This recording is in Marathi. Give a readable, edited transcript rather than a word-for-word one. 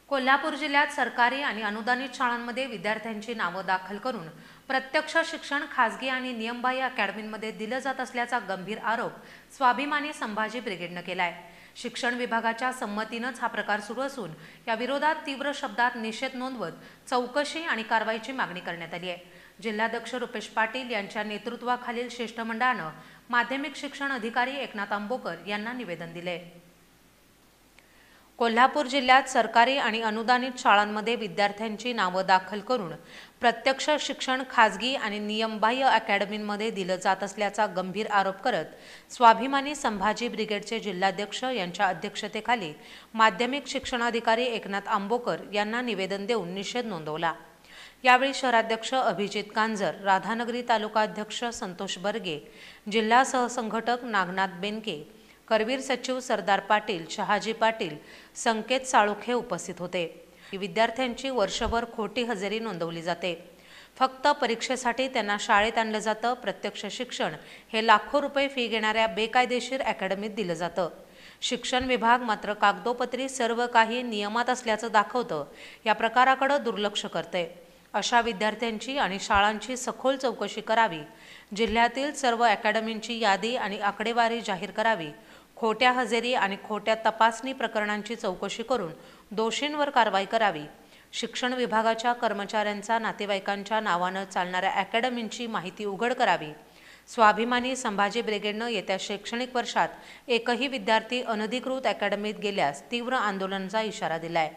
कोल्हापूर जिल्ह्यात सरकारी आणि अनुदानित शाळांमध्ये विद्यार्थ्यांची नावं दाखल करून प्रत्यक्ष शिक्षण खासगी आणि नियमबाह्य अकॅडमींमध्ये दिलं जात असल्याचा गंभीर आरोप स्वाभिमानी संभाजी ब्रिगेडनं केलाय। शिक्षण विभागाच्या संमतीनंच हा प्रकार सुरू असून या विरोधात तीव्र शब्दात निषेध नोंदवत चौकशी आणि कारवाईची मागणी करण्यात आली आहे। जिल्हाध्यक्ष रुपेश पाटील यांच्या नेतृत्वाखालील शिष्टमंडळानं माध्यमिक शिक्षण अधिकारी एकनाथ आंबोकर यांना निवेदन दिले। कोल्हापूर जिल्ह्यात सरकारी आणि अनुदानित शाळांमध्ये विद्यार्थ्यांची नावं दाखल करून प्रत्यक्ष शिक्षण खासगी आणि नियमबाह्य अकॅडमींमध्ये दिलं जात असल्याचा गंभीर आरोप करत स्वाभिमानी संभाजी ब्रिगेडचे जिल्हाध्यक्ष यांच्या अध्यक्षतेखाली माध्यमिक शिक्षणाधिकारी एकनाथ आंबोकर यांना निवेदन देऊन निषेध नोंदवला। यावेळी शहराध्यक्ष अभिजित कांजर, राधानगरी तालुका अध्यक्ष संतोष बर्गे, जिल्हा सहसंघटक नागनाथ बेनके, करवीर सचिव सरदार पाटील, शहाजी पाटील, संकेत साळुखे उपस्थित होते। विद्यार्थ्यांची वर्षभर खोटी हजेरी नोंदवली जाते। फक्त परीक्षेसाठी त्यांना शाळेत आणलं जातं। प्रत्यक्ष शिक्षण हे लाखो रुपये फी घेणाऱ्या बेकायदेशीर अकॅडमीत दिलं जातं। शिक्षण विभाग मात्र कागदोपत्री सर्व काही नियमात असल्याचं दाखवतं। या प्रकाराकडे दुर्लक्ष करते। अशा विद्यार्थ्यांची आणि शाळांची सखोल चौकशी करावी। जिल्ह्यातील सर्व अकॅडमींची यादी आणि आकडेवारी जाहीर करावी। खोट्या हजेरी आणि खोट्या तपासणी प्रकरणांची चौकशी करून दोषींवर कारवाई करावी। शिक्षण विभागाच्या कर्मचाऱ्यांचा नातेवाईकांच्या नावानं चालणाऱ्या अकॅडमींची माहिती उघड करावी। स्वाभिमानी संभाजी ब्रिगेडनं येत्या शैक्षणिक वर्षात एकही विद्यार्थी अनधिकृत अकॅडमीत गेल्यास तीव्र आंदोलनाचा इशारा दिलाय।